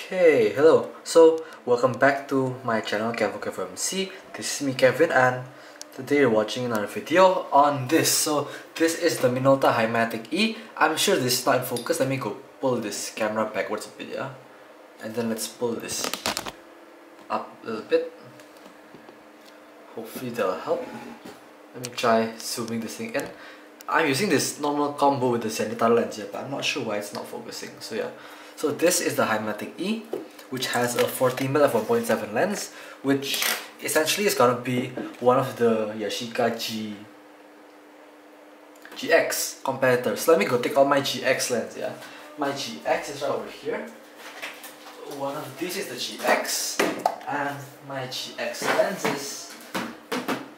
Okay, hello. So, welcome back to my channel, KevinMC. This is me, Kevin, and today you're watching another video on this. So, this is the MInolta HI-Matic E. I'm sure this is not in focus. Let me go pull this camera backwards a bit, yeah? And then let's pull this up a little bit. Hopefully that'll help. Let me try zooming this thing in. I'm using this normal combo with the Untitled lens here, but I'm not sure why it's not focusing. So yeah. So this is the HI-Matic E, which has a 40mm f1.7 lens, which essentially is gonna be one of the Yashica GX competitors. So let me go take out my GX lens, yeah. My GX is right over here. One of these is the GX, and my GX lens is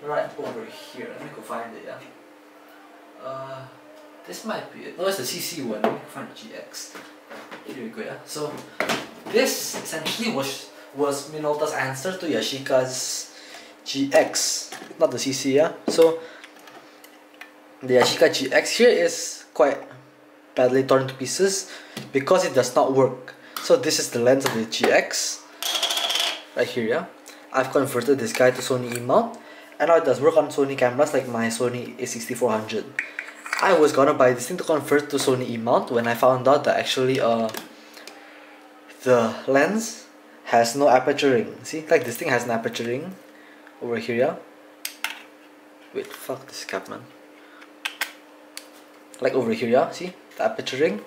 right over here. Let me go find it, yeah. This might be it. No, it's the CC one. Let me find the GX. Here we go, yeah. So this essentially was MInolta's answer to Yashica's GX, not the CC, yeah. So the Yashica GX here is quite badly torn to pieces because it does not work. So this is the lens of the GX right here, yeah. I've converted this guy to Sony E mount, and now it does work on Sony cameras like my Sony a6400. I was gonna buy this thing to convert to Sony E mount when I found out that actually the lens has no aperture ring. See, like this thing has an aperture ring over here, yeah. Wait, fuck this cap, man. Like over here, yeah. See the aperture ring.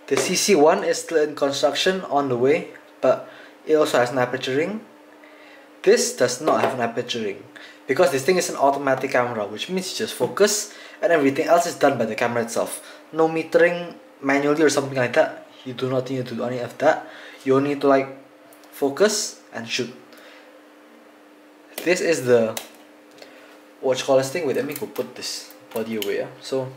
The CC one is still in construction, on the way, but it also has an aperture ring. This does not have an aperture ring because this thing is an automatic camera, which means you just focus and everything else is done by the camera itself. No metering manually or something like that. You do not need to do any of that. You only need to like focus and shoot. This is the what you call this thing. Wait, let me go put this body away, yeah? So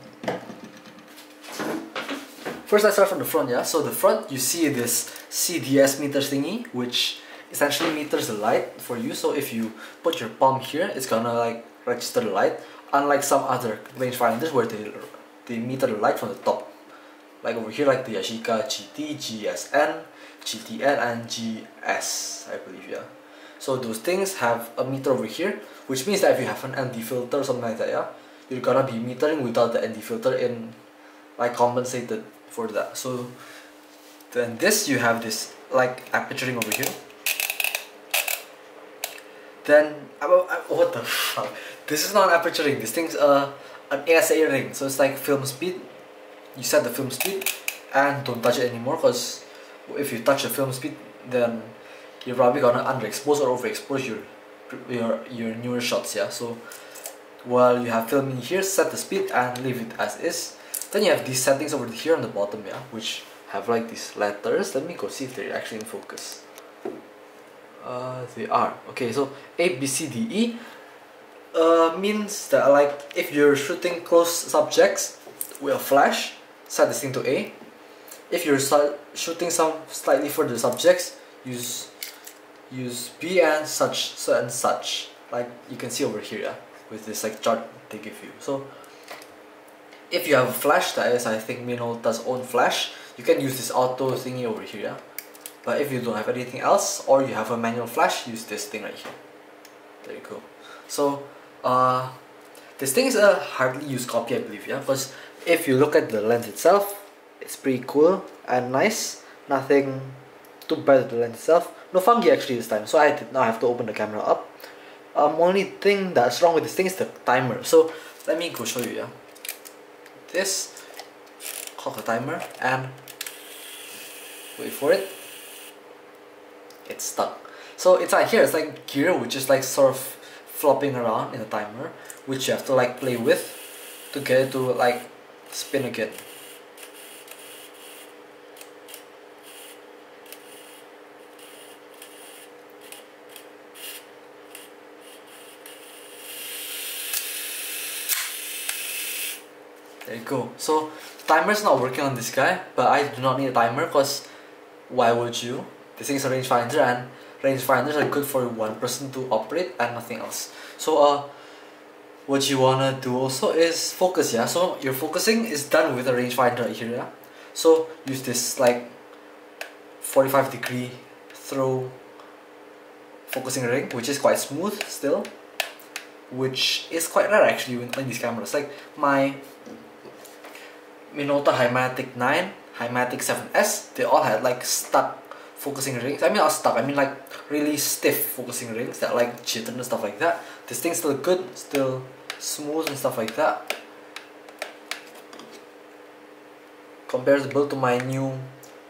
first let's start from the front, yeah? So the front, you see this CDS meter thingy, which essentially meters the light for you. So if you put your palm here, it's gonna like register the light, unlike some other rangefinders where they meter the light from the top, like over here, like the Yashica GT, GSN, GTN, and GS, I believe, yeah. So those things have a meter over here, which means that if you have an ND filter or something like that, yeah, you're gonna be metering without the ND filter in, like, compensated for that. So then this, you have this like aperturing over here. Then what the fuck? This is not an aperture ring. This thing's an ASA ring. So it's like film speed. You set the film speed and don't touch it anymore, because if you touch the film speed, then you're probably gonna underexpose or overexpose your newer shots, yeah. So while you have film in here, set the speed and leave it as is. Then you have these settings over here on the bottom, yeah, which have like these letters. Let me go see if they're actually in focus. They are. Okay, so A, B, C, D, E means that, like, if you're shooting close subjects with a flash, set this thing to A. If you're shooting some slightly further subjects, use B and such, and such. Like you can see over here, yeah, with this like chart they give you. So if you have a flash, that is, I think, MInolta's own flash, you can use this auto thingy over here, yeah. But if you don't have anything else, or you have a manual flash, use this thing right here. There you go. So this thing is a hardly used copy, I believe, yeah. Because if you look at the lens itself, it's pretty cool and nice. Nothing too bad with the lens itself. No fungi actually this time, so I did not have to open the camera up. Only thing that's wrong with this thing is the timer. So let me go show you, yeah. This, clock the timer, and wait for it. It's stuck. So it's like here, it's like gear which is like sort of flopping around in the timer, which you have to like play with to get it to like spin again. There you go. So the timer's not working on this guy, but I do not need a timer because why would you? This thing is a rangefinder, and rangefinders are good for one person to operate and nothing else. So what you wanna do also is focus, yeah. So your focusing is done with a rangefinder right here, yeah. So use this like 45-degree throw focusing ring, which is quite smooth still, which is quite rare actually in these cameras. Like my MInolta HI-Matic 9, HI-Matic 7S, they all had like stuck focusing rings. I mean not stuck, I mean like really stiff focusing rings that like jitter and stuff like that. This thing's still good, still smooth and stuff like that. Comparable to my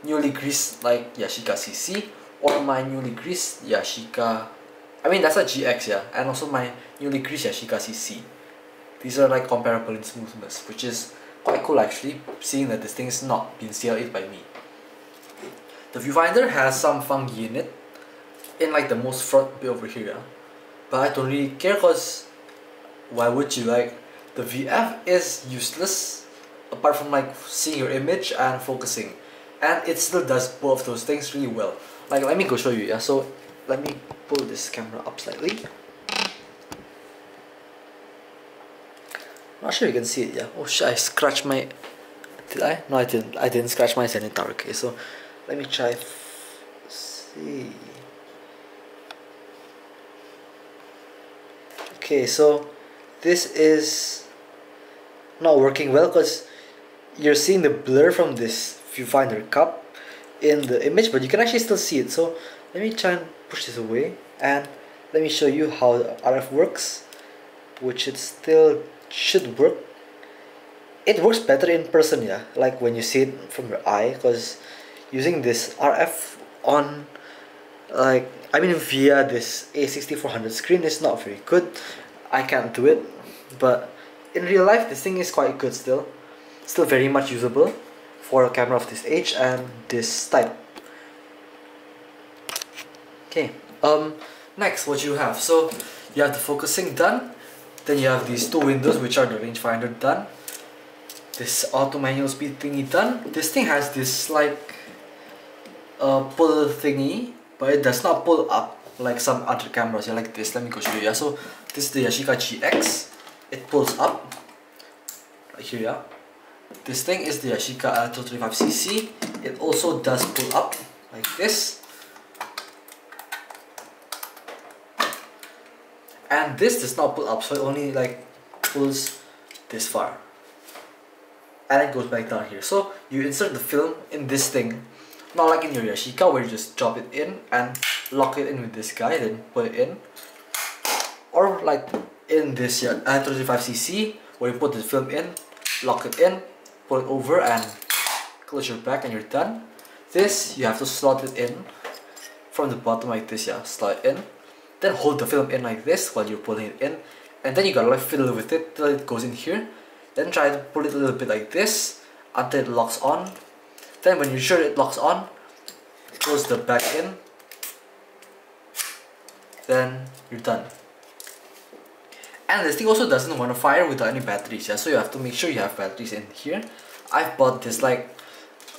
newly greased like Yashica CC or my newly greased Yashica, I mean that's a GX, yeah, and also my newly greased Yashica CC. These are like comparable in smoothness, which is quite cool actually, seeing that this thing's not been CLA'd by me. The viewfinder has some fungi in it, in like the most front bit over here, yeah? But I don't really care because why would you? Like the VF is useless apart from like seeing your image and focusing, and it still does both of those things really well. Like let me go show you, yeah. So let me pull this camera up slightly. Not sure you can see it, yeah. Oh shit, I scratched my... Did I? No, I didn't. I didn't scratch my Zenitar. Okay, so let me try see. Okay, so this is not working well because you're seeing the blur from this viewfinder cup in the image, but you can actually still see it. So let me try and push this away and let me show you how the RF works, which it still should work. It works better in person, yeah, like when you see it from your eye, because using this RF on, like, I mean via this A6400 screen is not very good. I can't do it, but in real life this thing is quite good still very much usable for a camera of this age and this type. Okay, next what you have, so you have the focusing done, then you have these two windows which are the rangefinder done, this auto manual speed thingy done. This thing has this like pull thingy, but it does not pull up like some other cameras, yeah, like this. Let me go show you, yeah. So this is the Yashica GX, it pulls up right here, yeah. This thing is the Yashica 235cc, it also does pull up like this. And this does not pull up, so it only like pulls this far. And it goes back down here. So you insert the film in this thing, not like in your Yashica where you just drop it in and lock it in with this guy, then put it in. Or like in this 235cc where you put the film in, lock it in, pull it over and close your back and you're done. This, you have to slot it in from the bottom like this, yeah, slot it in. Then hold the film in like this while you're pulling it in. And then you gotta like fiddle with it till it goes in here. Then try to pull it a little bit like this until it locks on. Then when you're sure it locks on, close the back in. Then you're done. And this thing also doesn't want to fire without any batteries, yeah, so you have to make sure you have batteries in here. I've bought this like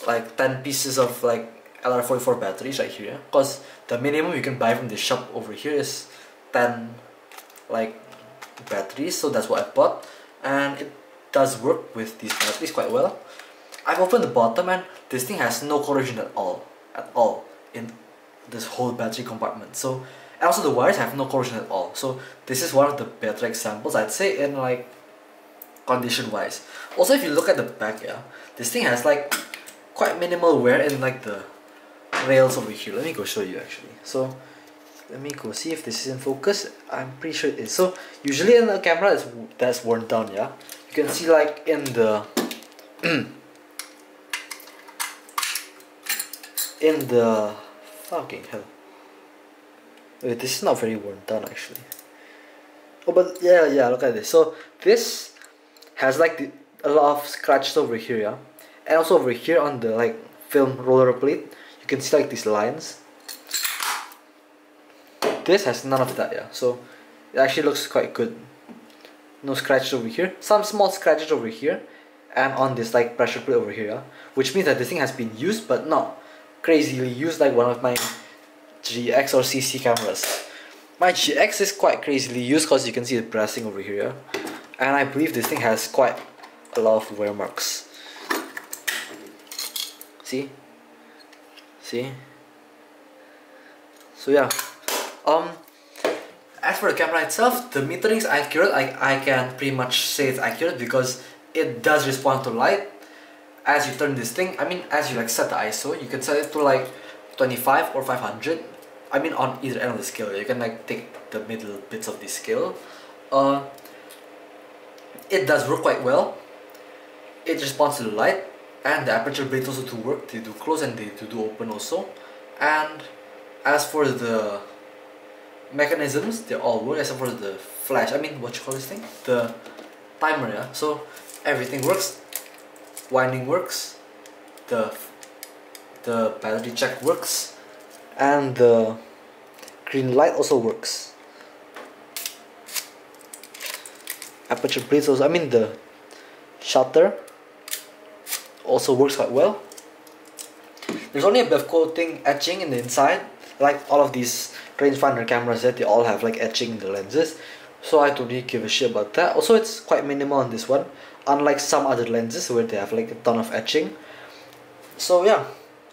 10 pieces of like LR44 batteries right here, because the minimum you can buy from the shop over here is 10 like batteries, so that's what I bought, and it does work with these batteries quite well. I've opened the bottom and this thing has no corrosion at all in this whole battery compartment. So, and also the wires have no corrosion at all. So this is one of the better examples, I'd say, in like condition wise. Also, if you look at the back, yeah, this thing has like quite minimal wear in like the rails over here. Let me go show you actually. So let me go see if this is in focus. I'm pretty sure it is. So usually in a camera that's worn down, yeah, you can see like in the in the fucking hell. Wait, this is not very worn down actually. Oh, but yeah, look at this. So this has like a lot of scratches over here, yeah, and also over here on the like film roller plate, you can see like these lines. This has none of that, yeah, so it actually looks quite good. No scratches over here, some small scratches over here, and on this like pressure plate over here, yeah? Which means that this thing has been used, but not crazily used like one of my GX or CC cameras. My GX is quite crazily used because you can see the pressing over here, yeah? And I believe this thing has quite a lot of wear marks. See See? So yeah. As for the camera itself, the metering is accurate. I can pretty much say it's accurate because it does respond to light. As you turn this thing, I mean, as you like set the ISO, you can set it to like 25 or 500. I mean, on either end of the scale, you can like take the middle bits of the scale. It does work quite well. It responds to the light, and the aperture blades also do work. They do close and they do open also. And as for the mechanisms, they all work except for the flash. I mean, what you call this thing? The timer, yeah. So everything works. Winding works. The battery check works, and the green light also works. Aperture blades also. I mean, the shutter also works quite well. There's only a bit of coating etching in the inside, like all of these rangefinder cameras that they all have like etching in the lenses, so I don't really give a shit about that. Also, it's quite minimal on this one, unlike some other lenses where they have like a ton of etching. So yeah,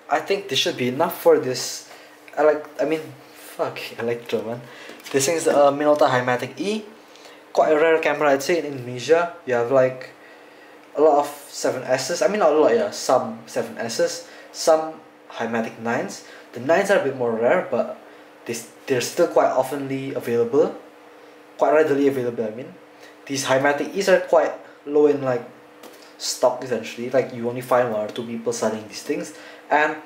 I think this should be enough for this. Electro, man. This thing is the MInolta HI-Matic E. Quite a rare camera, I'd say. In Indonesia, you have like a lot of 7Ss. I mean, not a lot, yeah. Some 7Ss, some HI-Matic 9s. The 9s are a bit more rare, but they're still quite oftenly available, quite readily available. I mean, these HI-Matic E's are quite low in like stock essentially. Like you only find 1 or 2 people selling these things, and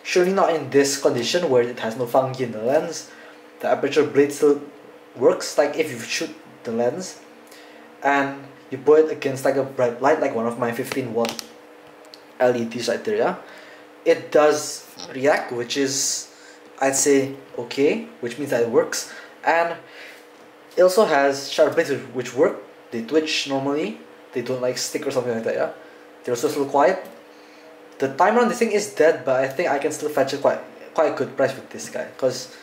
surely not in this condition where it has no fungi in the lens. The aperture blade still works. Like if you shoot the lens and you put it against like a bright light, like one of my 15-watt LEDs right there, yeah, it does react, which is, I'd say, okay, which means that it works. And it also has shutter blades which work. They twitch normally, they don't like stick or something like that, yeah. They're also still quiet. The timer on this thing is dead, but I think I can still fetch it quite a good price with this guy, cause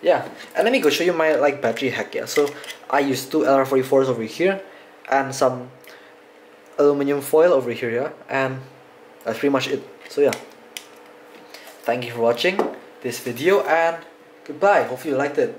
yeah. And let me go show you my like battery hack, yeah. So I use 2 LR44s over here and some aluminum foil over here, yeah, and that's pretty much it. So yeah, thank you for watching this video and goodbye. Hopefully you liked it.